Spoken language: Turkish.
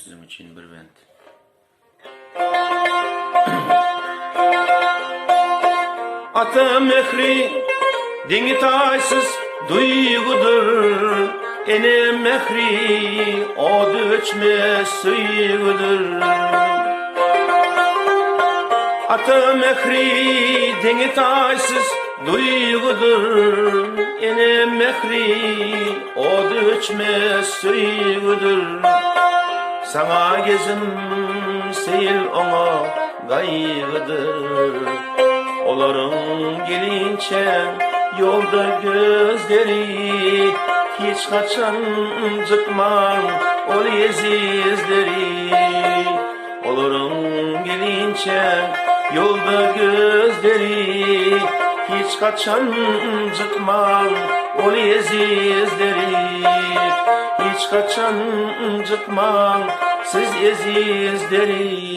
sizin için bir bent. Ata mehri dini taysız duygudur, ene mehri o döçmez suygudur. Ata mehri dini taysız duygudur, ene mehri o döçmez suygudur. Sana gezim seyil ona gaygıdır. Oların gelince yolda gözleri, hiç kaçan çıkmam ol ezizleri. Oların gelince yolda gözleri, hiç kaçan çıkmam ol ezizleri. Hiç kaçan çıkmam siz ezizleri.